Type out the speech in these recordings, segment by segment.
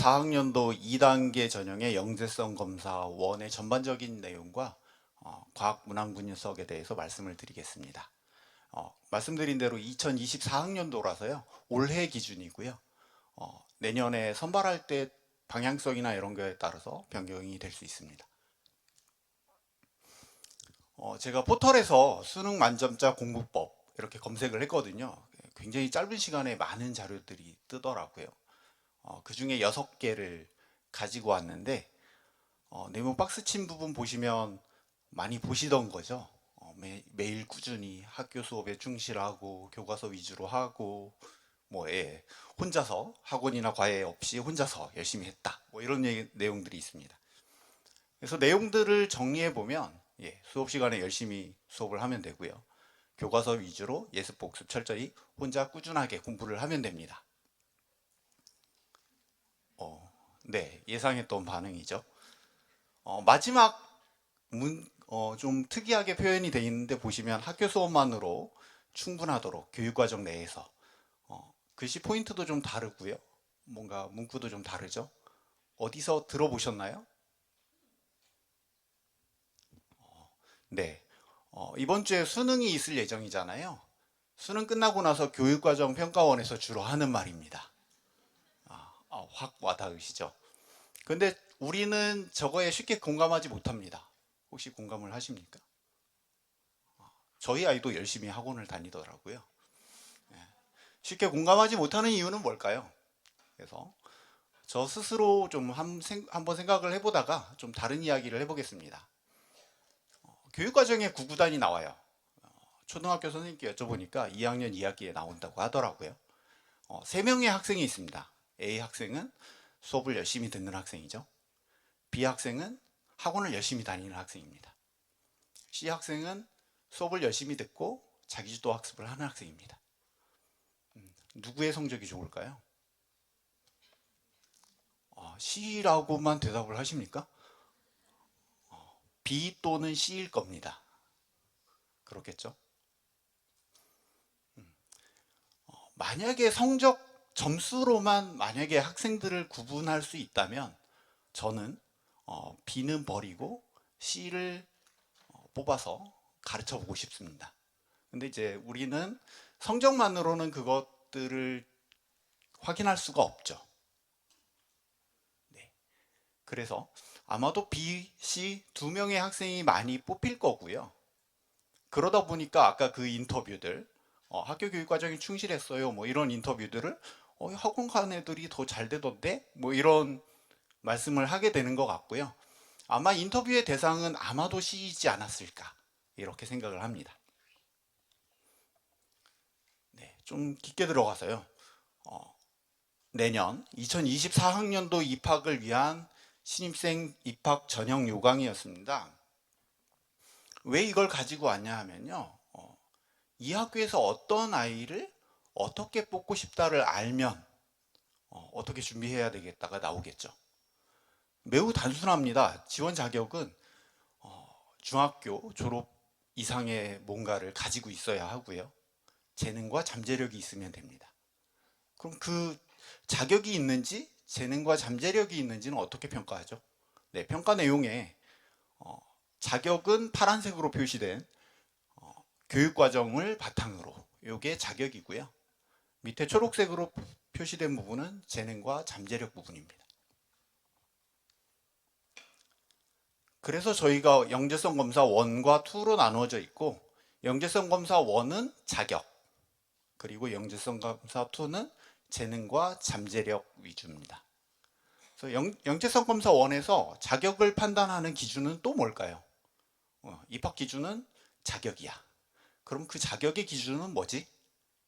2024학년도 2단계 전형의 영재성 검사 원의 전반적인 내용과 과학 문항 분석에 대해서 말씀을 드리겠습니다. 말씀드린 대로 2024학년도라서요. 올해 기준이고요. 내년에 선발할 때 방향성이나 이런 거에 따라서 변경이 될 수 있습니다. 제가 포털에서 수능 만점자 공부법 이렇게 검색을 했거든요. 굉장히 짧은 시간에 많은 자료들이 뜨더라고요. 그 중에 6개를 가지고 왔는데 네모 박스 친 부분 보시면 많이 보시던 거죠. 매일 꾸준히 학교 수업에 충실하고 교과서 위주로 하고 혼자서 학원이나 과외 없이 혼자서 열심히 했다. 이런 내용들이 있습니다. 그래서 내용들을 정리해 보면 수업 시간에 열심히 수업을 하면 되고요. 교과서 위주로 예습 복습 철저히 혼자 꾸준하게 공부를 하면 됩니다. 네, 예상했던 반응이죠. 마지막 좀 특이하게 표현이 되어 있는데 보시면 학교 수업만으로 충분하도록 교육과정 내에서 글씨 포인트도 좀 다르고요. 뭔가 문구도 좀 다르죠. 어디서 들어보셨나요? 네. 이번 주에 수능이 있을 예정이잖아요. 수능 끝나고 나서 교육과정 평가원에서 주로 하는 말입니다. 확 와닿으시죠? 근데 우리는 저거에 쉽게 공감하지 못합니다. 혹시 공감을 하십니까? 저희 아이도 열심히 학원을 다니더라고요. 쉽게 공감하지 못하는 이유는 뭘까요? 그래서 저 스스로 좀 한번 생각을 해보다가 좀 다른 이야기를 해보겠습니다. 교육과정에 구구단이 나와요. 초등학교 선생님께 여쭤보니까 2학년 2학기에 나온다고 하더라고요. 3명의 학생이 있습니다. A 학생은 수업을 열심히 듣는 학생이죠. B 학생은 학원을 열심히 다니는 학생입니다. C 학생은 수업을 열심히 듣고 자기주도 학습을 하는 학생입니다. 누구의 성적이 좋을까요? C라고만 대답을 하십니까? B 또는 C일 겁니다. 그렇겠죠? 만약에 성적 점수로만 만약에 학생들을 구분할 수 있다면 저는 B는 버리고 C를 뽑아서 가르쳐 보고 싶습니다. 근데 이제 우리는 성적만으로는 그것들을 확인할 수가 없죠. 네. 그래서 아마도 B, C 2명의 학생이 많이 뽑힐 거고요. 그러다 보니까 아까 그 인터뷰들 학교 교육 과정이 충실했어요. 이런 인터뷰들을 학원 간 애들이 더 잘 되던데 이런 말씀을 하게 되는 것 같고요. 아마 인터뷰의 대상은 아마도 C이지 않았을까 이렇게 생각을 합니다. 네, 좀 깊게 들어가서요. 내년 2024학년도 입학을 위한 신입생 입학 전형 요강이었습니다. 왜 이걸 가지고 왔냐 하면요. 이 학교에서 어떤 아이를 어떻게 뽑고 싶다를 알면 어떻게 준비해야 되겠다가 나오겠죠. 매우 단순합니다. 지원 자격은 중학교 졸업 이상의 뭔가를 가지고 있어야 하고요. 재능과 잠재력이 있으면 됩니다. 그럼 그 자격이 있는지 재능과 잠재력이 있는지는 어떻게 평가하죠? 네, 평가 내용에 자격은 파란색으로 표시된 교육과정을 바탕으로 이게 자격이고요. 밑에 초록색으로 표시된 부분은 재능과 잠재력 부분입니다. 그래서 저희가 영재성 검사 1과 2로 나누어져 있고 영재성 검사 1은 자격 그리고 영재성 검사 2는 재능과 잠재력 위주입니다. 그래서 영재성 검사 1에서 자격을 판단하는 기준은 또 뭘까요? 입학 기준은 자격이야. 그럼 그 자격의 기준은 뭐지?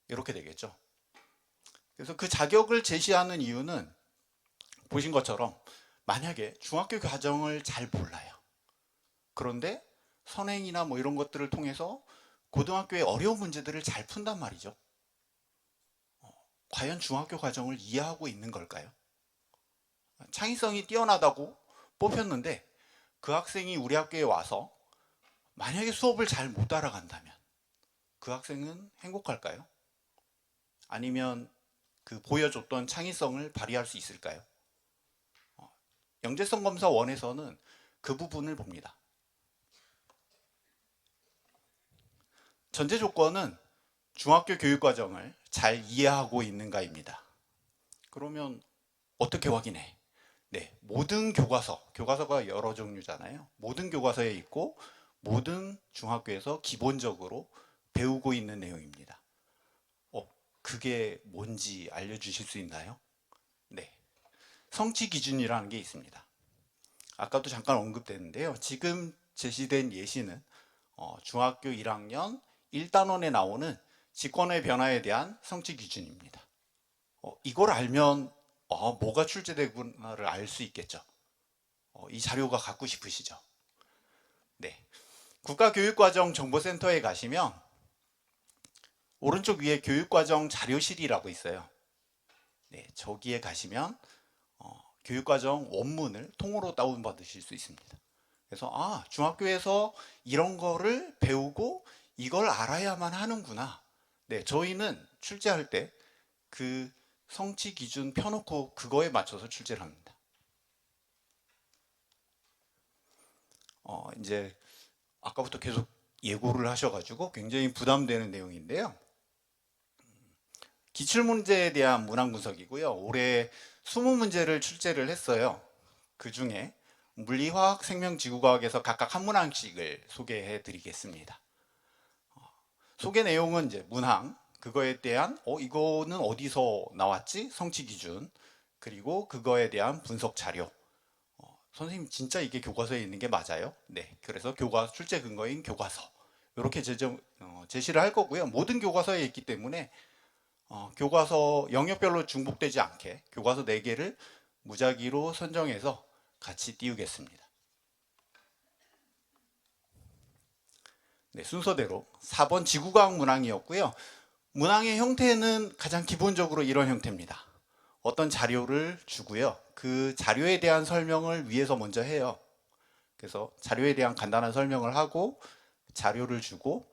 이렇게 되겠죠. 그래서 그 자격을 제시하는 이유는 보신 것처럼 만약에 중학교 과정을 잘 몰라요. 그런데 선행이나 이런 것들을 통해서 고등학교의 어려운 문제들을 잘 푼단 말이죠. 과연 중학교 과정을 이해하고 있는 걸까요? 창의성이 뛰어나다고 뽑혔는데 그 학생이 우리 학교에 와서 만약에 수업을 잘 못 따라간다면 그 학생은 행복할까요? 아니면 그 보여줬던 창의성을 발휘할 수 있을까요? 영재성 검사 1에서는 그 부분을 봅니다. 전제 조건은 중학교 교육과정을 잘 이해하고 있는가입니다. 그러면 어떻게 확인해? 네, 모든 교과서가 여러 종류잖아요. 모든 교과서에 있고 모든 중학교에서 기본적으로 배우고 있는 내용입니다. 그게 뭔지 알려주실 수 있나요? 네, 성취 기준이라는 게 있습니다. 아까도 잠깐 언급됐는데요. 지금 제시된 예시는 중학교 1학년 1단원에 나오는 직권의 변화에 대한 성취 기준입니다. 이걸 알면 뭐가 출제되구나를 알 수 있겠죠. 이 자료가 갖고 싶으시죠? 네. 국가교육과정정보센터에 가시면 오른쪽 위에 교육과정 자료실이라고 있어요. 네, 저기에 가시면 교육과정 원문을 통으로 다운받으실 수 있습니다. 그래서 중학교에서 이런 거를 배우고 이걸 알아야만 하는구나. 네, 저희는 출제할 때 그 성취 기준 펴놓고 그거에 맞춰서 출제를 합니다. 이제 아까부터 계속 예고를 하셔가지고 굉장히 부담되는 내용인데요. 기출문제에 대한 문항 분석이고요. 올해 20문제를 출제를 했어요. 그 중에 물리, 화학, 생명, 지구과학에서 각각 한 문항씩을 소개해 드리겠습니다. 소개 내용은 이제 문항, 그거에 대한 이거는 어디서 나왔지? 성취 기준, 그리고 그거에 대한 분석 자료. 선생님 진짜 이게 교과서에 있는 게 맞아요? 네, 그래서 교과서 출제 근거인 교과서 이렇게 제시를 할 거고요. 모든 교과서에 있기 때문에 교과서 영역별로 중복되지 않게 교과서 4개를 무작위로 선정해서 같이 띄우겠습니다. 네, 순서대로 4번 지구과학 문항이었고요. 문항의 형태는 가장 기본적으로 이런 형태입니다. 어떤 자료를 주고요. 그 자료에 대한 설명을 위에서 먼저 해요. 그래서 자료에 대한 간단한 설명을 하고 자료를 주고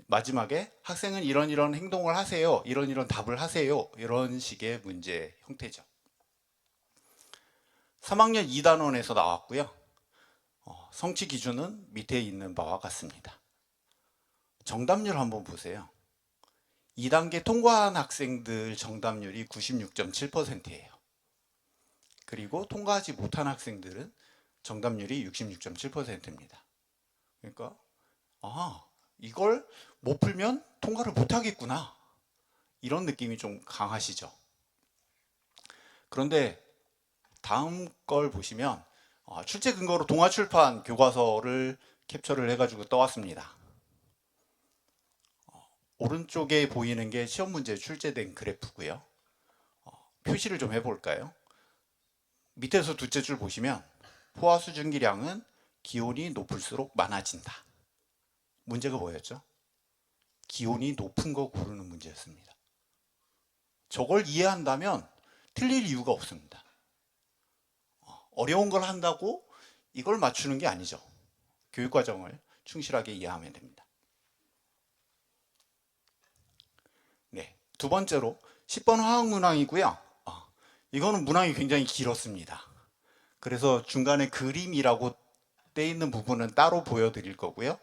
마지막에 학생은 이런 행동을 하세요. 이런 답을 하세요. 이런 식의 문제 형태죠. 3학년 2단원에서 나왔고요. 성취 기준은 밑에 있는 바와 같습니다. 정답률 한번 보세요. 2단계 통과한 학생들 정답률이 96.7%예요. 그리고 통과하지 못한 학생들은 정답률이 66.7%입니다. 그러니까 이걸 못 풀면 통과를 못 하겠구나. 이런 느낌이 좀 강하시죠. 그런데 다음 걸 보시면 출제 근거로 동아출판 교과서를 캡처를 해가지고 떠왔습니다. 오른쪽에 보이는 게 시험 문제 출제된 그래프고요. 표시를 좀 해볼까요? 밑에서 둘째 줄 보시면 포화 수증기량은 기온이 높을수록 많아진다. 문제가 뭐였죠? 기온이 높은 거 고르는 문제였습니다. 저걸 이해한다면 틀릴 이유가 없습니다. 어려운 걸 한다고 이걸 맞추는 게 아니죠. 교육과정을 충실하게 이해하면 됩니다. 네, 두 번째로 10번 화학 문항이고요. 이거는 문항이 굉장히 길었습니다. 그래서 중간에 그림이라고 떼 있는 부분은 따로 보여드릴 거고요.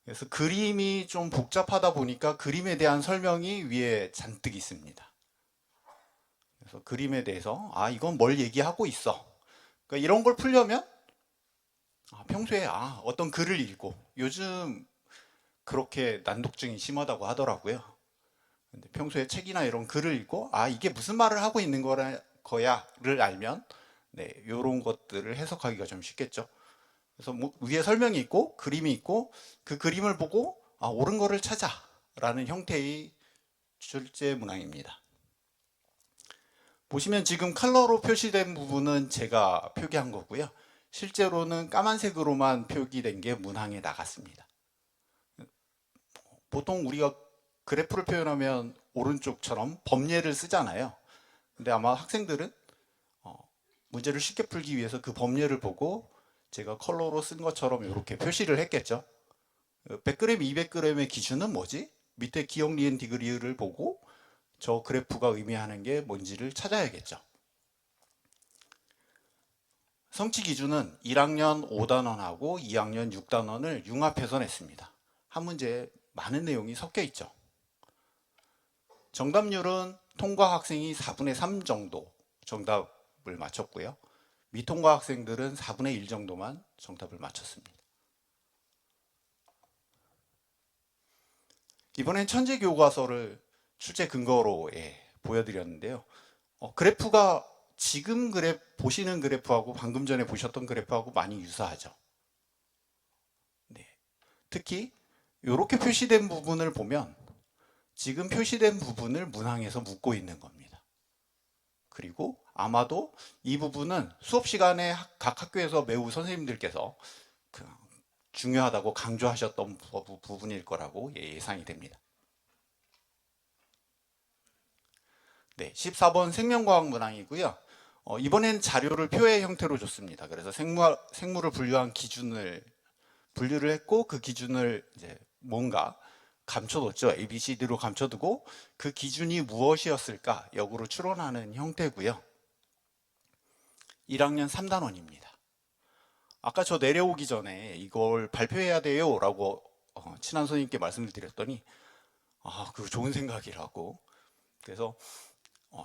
그래서 그림이 좀 복잡하다 보니까 그림에 대한 설명이 위에 잔뜩 있습니다. 그래서 그림에 대해서 이건 뭘 얘기하고 있어. 그러니까 이런 걸 풀려면 평소에 어떤 글을 읽고 요즘 그렇게 난독증이 심하다고 하더라고요. 근데 평소에 책이나 이런 글을 읽고 이게 무슨 말을 하고 있는 거야를 알면 네, 이런 것들을 해석하기가 좀 쉽겠죠. 그래서 위에 설명이 있고 그림이 있고 그 그림을 보고 옳은 거를 찾아라는 형태의 출제 문항입니다. 보시면 지금 컬러로 표시된 부분은 제가 표기한 거고요. 실제로는 까만색으로만 표기된 게 문항에 나갔습니다. 보통 우리가 그래프를 표현하면 오른쪽처럼 범례를 쓰잖아요. 근데 아마 학생들은 문제를 쉽게 풀기 위해서 그 범례를 보고 제가 컬러로 쓴 것처럼 이렇게 표시를 했겠죠. 100g, 200g의 기준은 뭐지? 밑에 기억, 리은, 디귿을 보고 저 그래프가 의미하는 게 뭔지를 찾아야겠죠. 성취 기준은 1학년 5단원하고 2학년 6단원을 융합해서 냈습니다. 한 문제에 많은 내용이 섞여 있죠. 정답률은 통과 학생이 4분의 3 정도 정답을 맞췄고요. 미통과 학생들은 4분의 1 정도만 정답을 맞췄습니다. 이번엔 천재 교과서를 출제 근거로 보여드렸는데요. 그래프가 지금 보시는 그래프하고 방금 전에 보셨던 그래프하고 많이 유사하죠. 네. 특히 이렇게 표시된 부분을 보면 지금 표시된 부분을 문항에서 묻고 있는 겁니다. 그리고 아마도 이 부분은 수업 시간에 각 학교에서 매우 선생님들께서 중요하다고 강조하셨던 부분일 거라고 예상이 됩니다. 네, 14번 생명과학 문항이고요. 이번엔 자료를 표의 형태로 줬습니다. 그래서 생물을 분류한 기준을 분류를 했고 그 기준을 이제 뭔가 감춰뒀죠. ABCD로 감춰두고 그 기준이 무엇이었을까 역으로 추론하는 형태고요. 1학년 3단원입니다. 아까 저 내려오기 전에 이걸 발표해야 돼요 라고 친한 선생님께 말씀을 드렸더니 그거 좋은 생각이라고. 그래서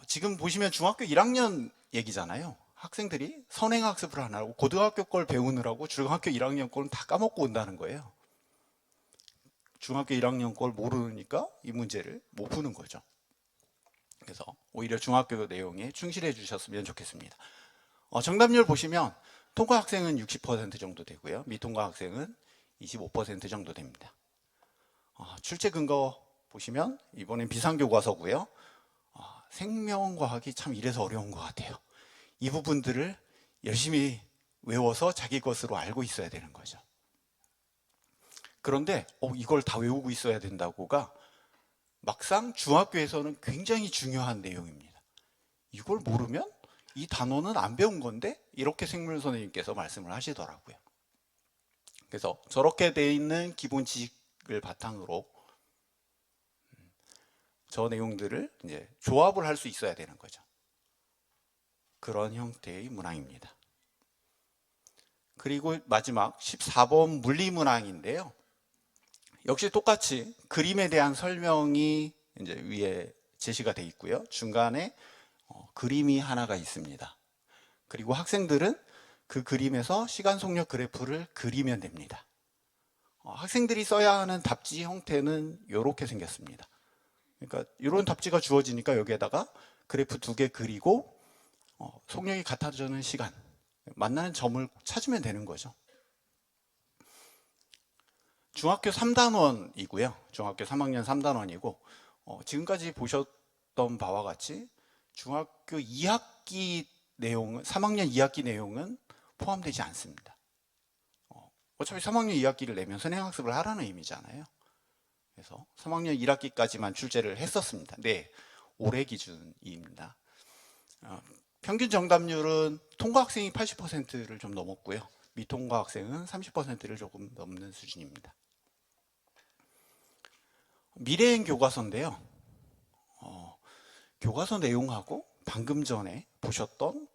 지금 보시면 중학교 1학년 얘기잖아요. 학생들이 선행학습을 안 하고 고등학교 걸 배우느라고 중학교 1학년 거는 다 까먹고 온다는 거예요. 중학교 1학년 걸 모르니까 이 문제를 못 푸는 거죠. 그래서 오히려 중학교 내용에 충실해 주셨으면 좋겠습니다. 정답률 보시면 통과 학생은 60% 정도 되고요. 미통과 학생은 25% 정도 됩니다. 출제 근거 보시면 이번엔 비상교과서고요. 생명과학이 참 이래서 어려운 것 같아요. 이 부분들을 열심히 외워서 자기 것으로 알고 있어야 되는 거죠. 그런데 이걸 다 외우고 있어야 된다고가 막상 중학교에서는 굉장히 중요한 내용입니다. 이걸 모르면 이 단어는 안 배운 건데 이렇게 생물 선생님께서 말씀을 하시더라고요. 그래서 저렇게 돼 있는 기본 지식을 바탕으로 저 내용들을 이제 조합을 할 수 있어야 되는 거죠. 그런 형태의 문항입니다. 그리고 마지막 14번 물리 문항인데요. 역시 똑같이 그림에 대한 설명이 이제 위에 제시가 되어 있고요. 중간에 그림이 하나가 있습니다. 그리고 학생들은 그 그림에서 시간 속력 그래프를 그리면 됩니다. 학생들이 써야 하는 답지 형태는 이렇게 생겼습니다. 그러니까 이런 답지가 주어지니까 여기에다가 그래프 2개 그리고 속력이 같아지는 시간, 만나는 점을 찾으면 되는 거죠. 중학교 3단원이고요. 중학교 3학년 3단원이고 지금까지 보셨던 바와 같이 중학교 2학기 내용은 3학년 2학기 내용은 포함되지 않습니다. 어차피 3학년 2학기를 내면 선행학습을 하라는 의미잖아요. 그래서 3학년 1학기까지만 출제를 했었습니다. 네, 올해 기준입니다. 평균 정답률은 통과 학생이 80%를 좀 넘었고요. 미통과 학생은 30%를 조금 넘는 수준입니다. 미래행 교과서인데요. 교과서 내용하고 방금 전에 보셨던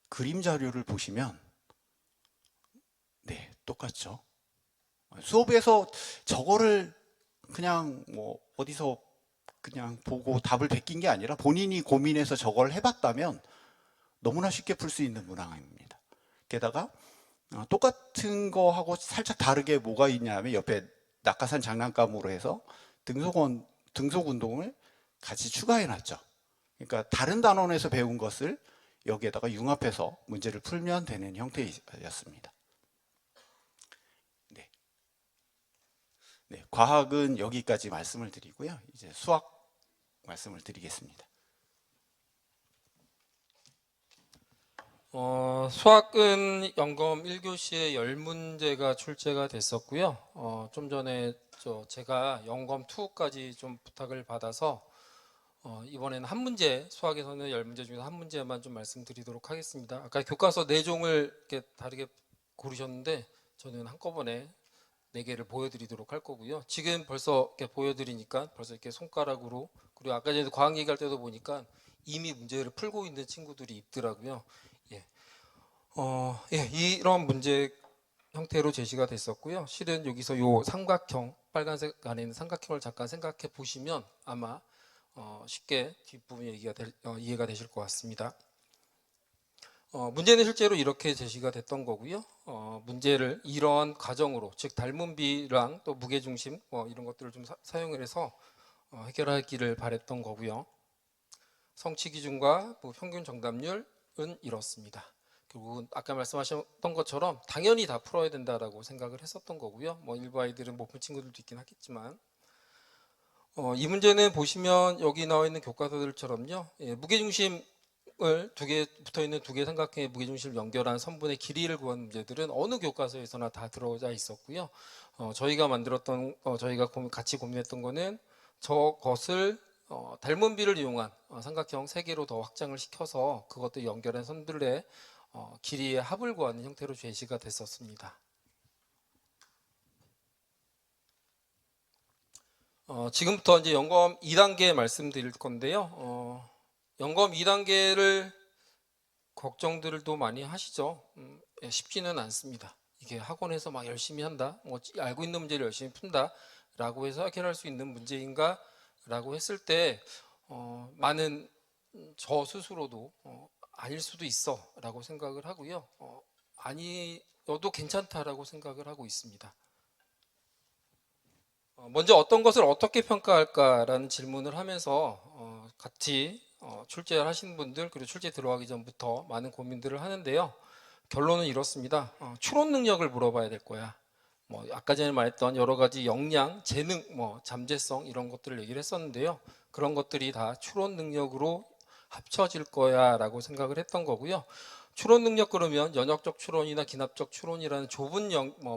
그림 자료를 보시면 네, 똑같죠. 수업에서 저거를 그냥 뭐 어디서 그냥 보고 답을 베낀 게 아니라 본인이 고민해서 저걸 해봤다면 너무나 쉽게 풀 수 있는 문항입니다. 게다가 똑같은 거하고 살짝 다르게 뭐가 있냐면 옆에 낙하산 장난감으로 해서 등속 운동을 같이 추가해 놨죠. 그러니까 다른 단원에서 배운 것을 여기에다가 융합해서 문제를 풀면 되는 형태였습니다. 네, 과학은 여기까지 말씀을 드리고요. 이제 수학 말씀을 드리겠습니다. 수학은 연검 1교시에 10문제가 출제가 됐었고요. 좀 전에 제가 연검 2까지 좀 부탁을 받아서 이번에는 한 문제, 수학에서는 10문제 중에서 한 문제만 좀 말씀드리도록 하겠습니다. 아까 교과서 4종을 이렇게 다르게 고르셨는데 저는 한꺼번에 4개를 보여드리도록 할 거고요. 지금 벌써 이렇게 보여드리니까 벌써 이렇게 손가락으로, 그리고 아까 전에 과학 얘기할 때도 보니까 이미 문제를 풀고 있는 친구들이 있더라고요. 예. 예, 이런 문제 형태로 제시가 됐었고요. 실은 여기서 요 삼각형, 빨간색 안에 있는 삼각형을 잠깐 생각해 보시면 아마 쉽게 뒷부분이 이해가 되실 것 같습니다. 문제는 실제로 이렇게 제시가 됐던 거고요. 문제를 이런 과정으로, 즉 닮은비랑 또 무게중심 이런 것들을 좀 사용을 해서 해결하기를 바랬던 거고요. 성취 기준과 뭐 평균 정답률은 이렇습니다. 결국은 아까 말씀하셨던 것처럼 당연히 다 풀어야 된다라고 생각을 했었던 거고요. 뭐 일부 아이들은 못 푼 친구들도 있긴 하겠지만 이 문제는 보시면 여기 나와 있는 교과서들처럼요. 예, 무게중심을 두 개 붙어 있는 두 개 삼각형의 무게중심을 연결한 선분의 길이를 구하는 문제들은 어느 교과서에서나 다 들어오자 있었고요. 저희가 만들었던 저희가 같이 고민했던 거는 저것을 닮은비를 이용한 삼각형 세 개로 더 확장을 시켜서 그것도 연결한 선들의 길이의 합을 구하는 형태로 제시가 됐었습니다. 지금부터 이제 연검 2단계 말씀드릴 건데요. 연검 2단계를 걱정들도 많이 하시죠. 예, 쉽지는 않습니다. 이게 학원에서 막 열심히 한다, 뭐 알고 있는 문제를 열심히 푼다라고 해서 해결할 수 있는 문제인가라고 했을 때 많은 저 스스로도 아닐 수도 있어라고 생각을 하고요. 아니어도 괜찮다라고 생각을 하고 있습니다. 먼저 어떤 것을 어떻게 평가할까라는 질문을 하면서 같이 출제를 하신 분들 그리고 출제 들어가기 전부터 많은 고민들을 하는데요. 결론은 이렇습니다. 추론 능력을 물어봐야 될 거야. 뭐 아까 전에 말했던 여러 가지 역량, 재능, 뭐 잠재성 이런 것들을 얘기를 했었는데요. 그런 것들이 다 추론 능력으로 합쳐질 거야라고 생각을 했던 거고요. 추론 능력 그러면 연역적 추론이나 기납적 추론이라는 좁은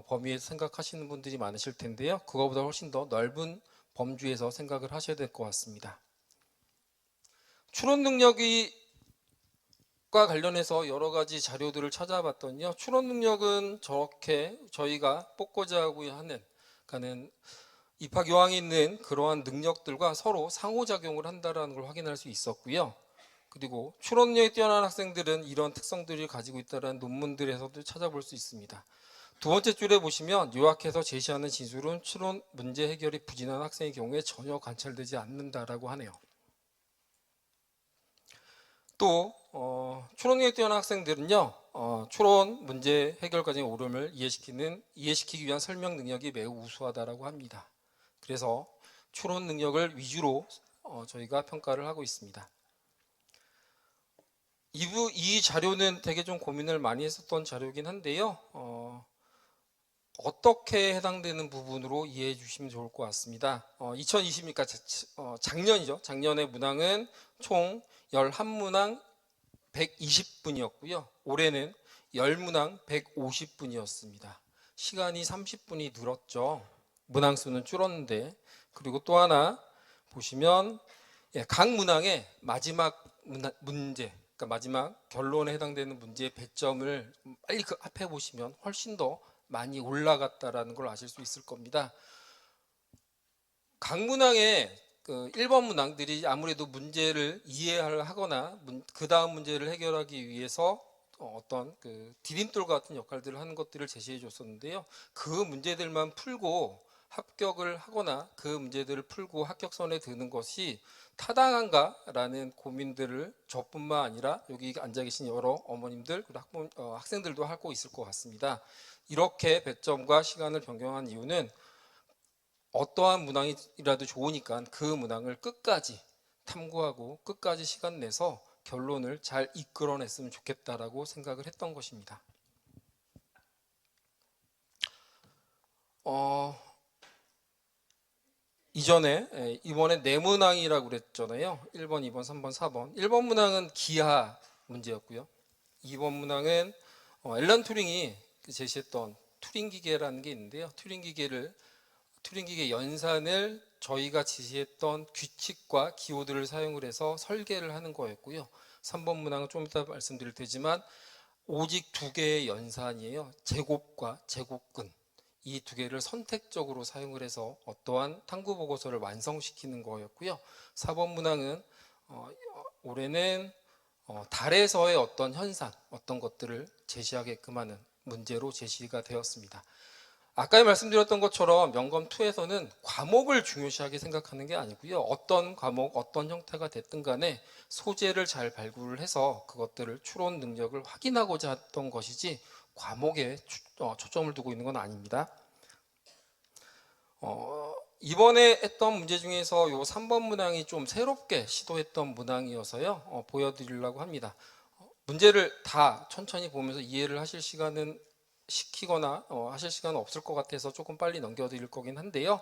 범위에서 생각하시는 분들이 많으실 텐데요. 그거보다 훨씬 더 넓은 범주에서 생각을 하셔야 될 것 같습니다. 추론 능력이 과 관련해서 여러 가지 자료들을 찾아봤더니요. 추론 능력은 저렇게 저희가 뽑고자 하고 하는 입학 요항이 있는 그러한 능력들과 서로 상호작용을 한다는 걸 확인할 수 있었고요. 그리고 추론력이 뛰어난 학생들은 이런 특성들을 가지고 있다는 논문들에서도 찾아볼 수 있습니다. 두 번째 줄에 보시면 요약해서 제시하는 진술은 추론 문제 해결이 부진한 학생의 경우에 전혀 관찰되지 않는다라고 하네요. 또 추론력이 뛰어난 학생들은요. 추론 문제 해결 과정의 오름을 이해시키기 위한 설명 능력이 매우 우수하다라고 합니다. 그래서 추론 능력을 위주로 저희가 평가를 하고 있습니다. 이 자료는 되게 좀 고민을 많이 했었던 자료이긴 한데요. 어떻게 해당되는 부분으로 이해해 주시면 좋을 것 같습니다. 2020니까 작년이죠. 작년의 문항은 총 11문항 120분이었고요. 올해는 10문항 150분이었습니다. 시간이 30분이 늘었죠. 문항 수는 줄었는데. 그리고 또 하나 보시면 각 문항의 마지막 문제, 그러니까 마지막 결론에 해당되는 문제의 배점을 빨리 그 앞에 보시면 훨씬 더 많이 올라갔다라는 걸 아실 수 있을 겁니다. 각 문항의 그 1번 문항들이 아무래도 문제를 이해하거나 그 다음 문제를 해결하기 위해서 어떤 그 디딤돌 같은 역할들을 하는 것들을 제시해 줬었는데요. 그 문제들만 풀고 합격을 하거나 그 문제들을 풀고 합격선에 드는 것이 타당한가라는 고민들을 저뿐만 아니라 여기 앉아 계신 여러 어머님들 그리고 학생들도 하고 있을 것 같습니다. 이렇게 배점과 시간을 변경한 이유는 어떠한 문항이라도 좋으니까 그 문항을 끝까지 탐구하고 끝까지 시간 내서 결론을 잘 이끌어냈으면 좋겠다라고 생각을 했던 것입니다. 이번에 네 문항이라고 그랬잖아요. 1번, 2번, 3번, 4번. 1번 문항은 기하 문제였고요. 2번 문항은 앨런 튜링이 제시했던 튜링 기계라는 게 있는데요. 튜링 기계 연산을 저희가 지시했던 규칙과 기호들을 사용을 해서 설계를 하는 거였고요. 3번 문항은 좀 이따 말씀드릴 테지만 오직 두 개의 연산이에요. 제곱과 제곱근. 이 두 개를 선택적으로 사용을 해서 어떠한 탐구 보고서를 완성시키는 거였고요. 4번 문항은 올해는 달에서의 어떤 현상, 어떤 것들을 제시하게끔 하는 문제로 제시가 되었습니다. 아까 말씀드렸던 것처럼 영검2에서는 과목을 중요시하게 생각하는 게 아니고요. 어떤 과목, 어떤 형태가 됐든 간에 소재를 잘 발굴을 해서 그것들을 추론 능력을 확인하고자 했던 것이지 과목에 초점을 두고 있는 건 아닙니다. 이번에 했던 문제 중에서 요 3번 문항이 좀 새롭게 시도했던 문항이어서요. 보여드리려고 합니다. 문제를 다 천천히 보면서 이해를 하실 시간은 시키거나 하실 시간은 없을 것 같아서 조금 빨리 넘겨드릴 거긴 한데요.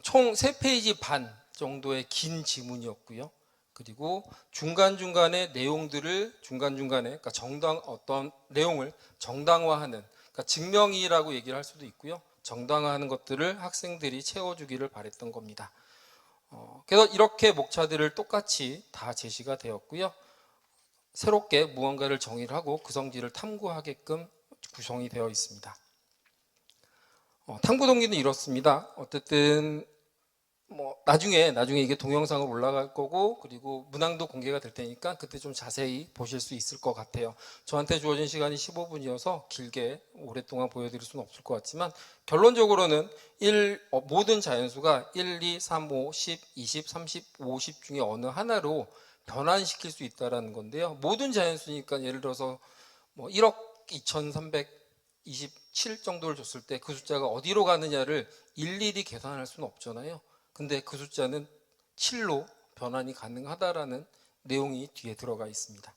총 3페이지 반 정도의 긴 지문이었고요. 그리고 중간중간에 내용들을 중간중간에 그러니까 어떤 내용을 정당화하는 그러니까 증명이라고 얘기를 할 수도 있고요. 정당화하는 것들을 학생들이 채워주기를 바랬던 겁니다. 그래서 이렇게 목차들을 똑같이 다 제시가 되었고요. 새롭게 무언가를 정의를 하고 그 성질을 탐구하게끔 구성이 되어 있습니다. 탐구 동기는 이렇습니다. 어쨌든 나중에 이게 동영상으로 올라갈 거고 그리고 문항도 공개가 될 테니까 그때 좀 자세히 보실 수 있을 것 같아요. 저한테 주어진 시간이 15분이어서 길게 오랫동안 보여드릴 수는 없을 것 같지만 결론적으로는 모든 자연수가 1, 2, 3, 5, 10, 20, 30, 50 중에 어느 하나로 변환시킬 수 있다는 건데요. 모든 자연수니까 예를 들어서 1억 2327 정도를 줬을 때 그 숫자가 어디로 가느냐를 일일이 계산할 수는 없잖아요. 근데 그 숫자는 7로 변환이 가능하다라는 내용이 뒤에 들어가 있습니다.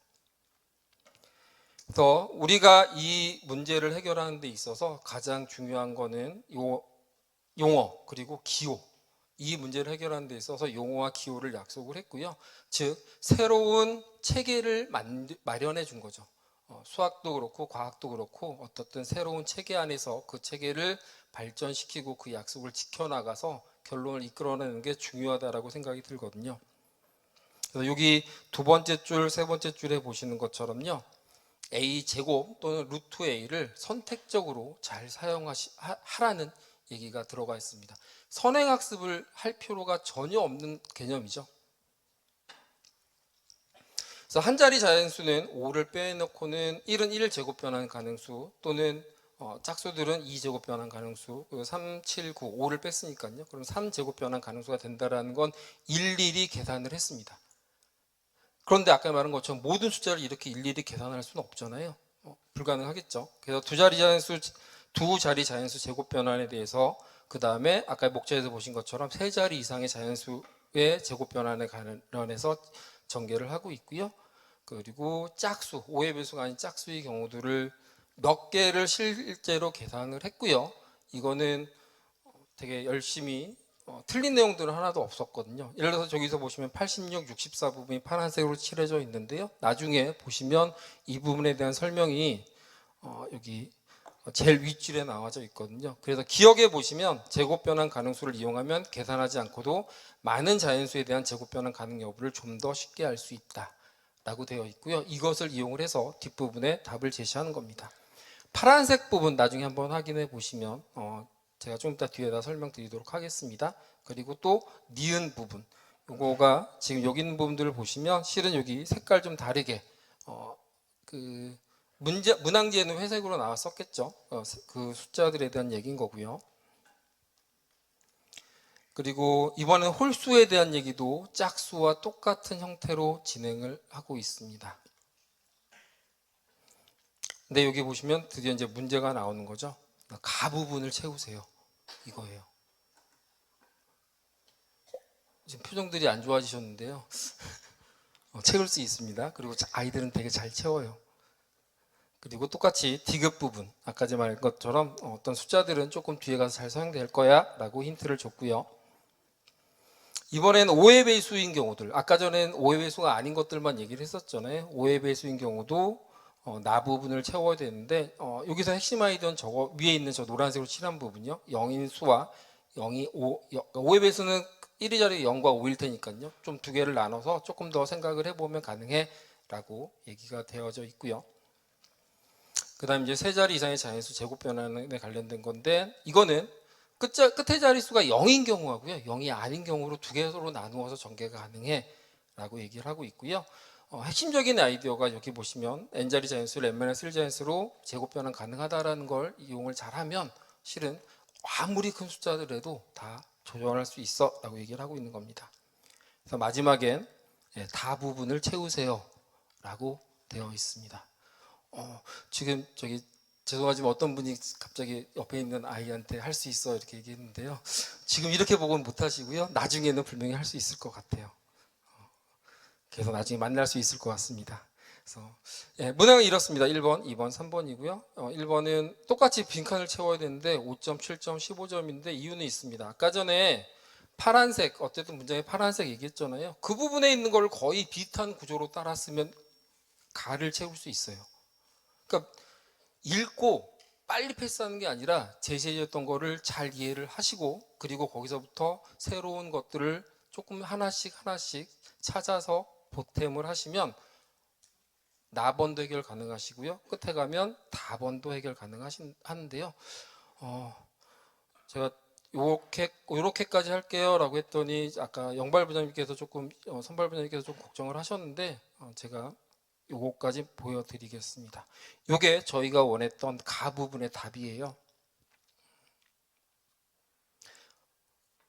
그래서 우리가 이 문제를 해결하는 데 있어서 가장 중요한 거는 용어 그리고 기호, 이 문제를 해결하는 데 있어서 용어와 기호를 약속을 했고요. 즉 새로운 체계를 마련해 준 거죠. 수학도 그렇고 과학도 그렇고 어떻든 새로운 체계 안에서 그 체계를 발전시키고 그 약속을 지켜나가서 결론을 이끌어내는 게 중요하다라고 생각이 들거든요. 그래서 여기 두 번째 줄, 세 번째 줄에 보시는 것처럼요. a 제곱 또는 루트 a를 선택적으로 잘 사용하라는 얘기가 들어가 있습니다. 선행학습을 할 필요가 전혀 없는 개념이죠. 그래서 한 자리 자연수는 5를 빼놓고는 1은 1제곱 변환 가능수 또는 짝수들은 2제곱 변환 가능수, 3, 7, 9, 5를 뺐으니까요. 그럼 3제곱 변환 가능수가 된다라는 건 일일이 계산을 했습니다. 그런데 아까 말한 것처럼 모든 숫자를 이렇게 일일이 계산할 수는 없잖아요. 불가능하겠죠. 그래서 두 자리 자연수 제곱 변환에 대해서 그 다음에 아까 목차에서 보신 것처럼 세 자리 이상의 자연수의 제곱 변환에 관련해서 전개를 하고 있고요. 그리고 짝수, 5의 배수가 아닌 짝수의 경우들을 몇 개를 실제로 계산을 했고요. 이거는 되게 열심히 틀린 내용들은 하나도 없었거든요. 예를 들어서 저기서 보시면 86, 64 부분이 파란색으로 칠해져 있는데요. 나중에 보시면 이 부분에 대한 설명이 여기 제일 윗줄에 나와져 있거든요. 그래서 기억해 보시면 제곱 변환 가능수를 이용하면 계산하지 않고도 많은 자연수에 대한 제곱 변환 가능 여부를 좀 더 쉽게 알 수 있다 라고 되어 있고요. 이것을 이용을 해서 뒷부분에 답을 제시하는 겁니다. 파란색 부분 나중에 한번 확인해 보시면 제가 좀 이따 뒤에다 설명드리도록 하겠습니다. 그리고 또 니은 부분, 요거가 지금 여기 있는 부분들을 보시면 실은 여기 색깔 좀 다르게 그 문항지에는 회색으로 나왔었겠죠. 그 숫자들에 대한 얘기인 거고요. 그리고 이번엔 홀수에 대한 얘기도 짝수와 똑같은 형태로 진행을 하고 있습니다. 근데 여기 보시면 드디어 이제 문제가 나오는 거죠. 가 부분을 채우세요. 이거예요. 지금 표정들이 안 좋아지셨는데요. 채울 수 있습니다. 그리고 아이들은 되게 잘 채워요. 그리고 똑같이 디귿 부분, 아까 제 말한 것처럼 어떤 숫자들은 조금 뒤에 가서 잘 사용될 거야 라고 힌트를 줬고요. 이번엔 5의 배수인 경우들, 아까 전엔 5의 배수가 아닌 것들만 얘기를 했었잖아요. 5의 배수인 경우도 나 부분을 채워야 되는데 여기서 핵심 아이디어는 저거 위에 있는 저 노란색으로 칠한 부분이요. 0인 수와 0이 5의 배수는 1의 자리에 0과 5일 테니까요. 좀 두 개를 나눠서 조금 더 생각을 해보면 가능해 라고 얘기가 되어져 있고요. 그 다음 이제 세 자리 이상의 자연수 제곱 변환에 관련된 건데 이거는 끝의 자릿수가 0인 경우하고요. 0이 아닌 경우로 두 개로 나누어서 전개가 가능해 라고 얘기를 하고 있고요. 핵심적인 아이디어가 여기 보시면 n자리 자연수를 n-1 자연수로 제곱 변환 가능하다라는 걸 이용을 잘하면 실은 아무리 큰 숫자들에도 다 조정할 수 있어 라고 얘기를 하고 있는 겁니다. 그래서 마지막엔 다 부분을 채우세요 라고 되어 있습니다. 지금 저기 죄송하지만 어떤 분이 갑자기 옆에 있는 아이한테 할 수 있어 이렇게 얘기했는데요. 지금 이렇게 보고는 못 하시고요. 나중에는 분명히 할 수 있을 것 같아요. 그래서 나중에 만날 수 있을 것 같습니다. 그래서 문항은 이렇습니다. 1번, 2번, 3번이고요. 1번은 똑같이 빈칸을 채워야 되는데 5점, 7점, 15점인데 이유는 있습니다. 아까 전에 파란색, 어쨌든 문장에 파란색 얘기했잖아요. 그 부분에 있는 걸 거의 비슷한 구조로 따라 쓰면 가를 채울 수 있어요. 그러니까 읽고 빨리 패스하는 게 아니라 제시해줬던 거를 잘 이해를 하시고 그리고 거기서부터 새로운 것들을 조금 하나씩 찾아서 보탬을 하시면 나번도 해결 가능하시고요. 끝에 가면 다번도 해결 가능하는데요. 제가 요렇게까지 할게요라고 했더니 아까 영발 부장님께서 조금 선발 부장님께서 좀 걱정을 하셨는데 제가 요거까지 보여드리겠습니다. 요게 저희가 원했던 가 부분의 답이에요.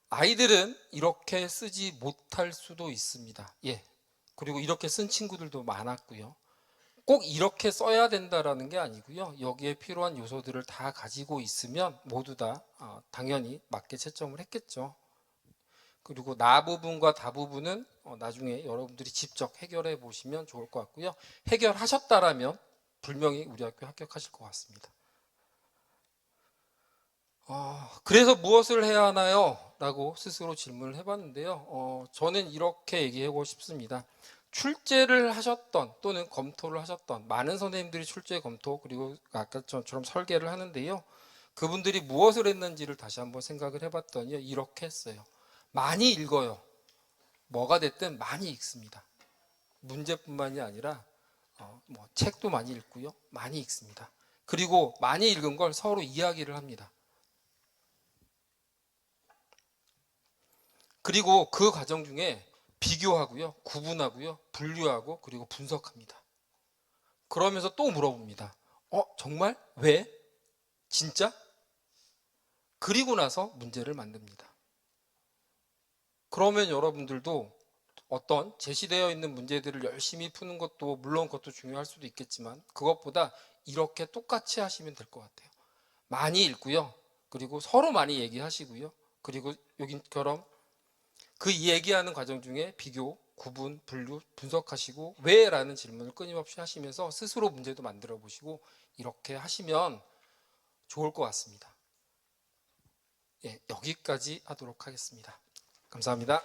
아이들은 이렇게 쓰지 못할 수도 있습니다. 그리고 이렇게 쓴 친구들도 많았고요. 꼭 이렇게 써야 된다라는 게 아니고요. 여기에 필요한 요소들을 다 가지고 있으면 모두 다 당연히 맞게 채점을 했겠죠. 그리고 나 부분과 다 부분은 나중에 여러분들이 직접 해결해 보시면 좋을 것 같고요. 해결하셨다라면 분명히 우리 학교 합격하실 것 같습니다. 그래서 무엇을 해야 하나요? 라고 스스로 질문을 해봤는데요. 저는 이렇게 얘기하고 싶습니다. 출제를 하셨던 또는 검토를 하셨던 많은 선생님들이 출제 검토 그리고 아까 저처럼 설계를 하는데요. 그분들이 무엇을 했는지를 다시 한번 생각을 해봤더니 이렇게 했어요. 많이 읽어요. 뭐가 됐든 많이 읽습니다. 문제뿐만이 아니라 책도 많이 읽고요. 많이 읽습니다. 그리고 많이 읽은 걸 서로 이야기를 합니다. 그리고 그 과정 중에 비교하고요, 구분하고요, 분류하고 그리고 분석합니다. 그러면서 또 물어봅니다. 정말? 왜? 진짜? 그리고 나서 문제를 만듭니다. 그러면 여러분들도 어떤 제시되어 있는 문제들을 열심히 푸는 것도 물론 그것도 중요할 수도 있겠지만 그것보다 이렇게 똑같이 하시면 될 것 같아요. 많이 읽고요. 그리고 서로 많이 얘기하시고요. 그리고 여기처럼 그 얘기하는 과정 중에 비교, 구분, 분류, 분석하시고 왜? 라는 질문을 끊임없이 하시면서 스스로 문제도 만들어 보시고 이렇게 하시면 좋을 것 같습니다. 여기까지 하도록 하겠습니다. 감사합니다.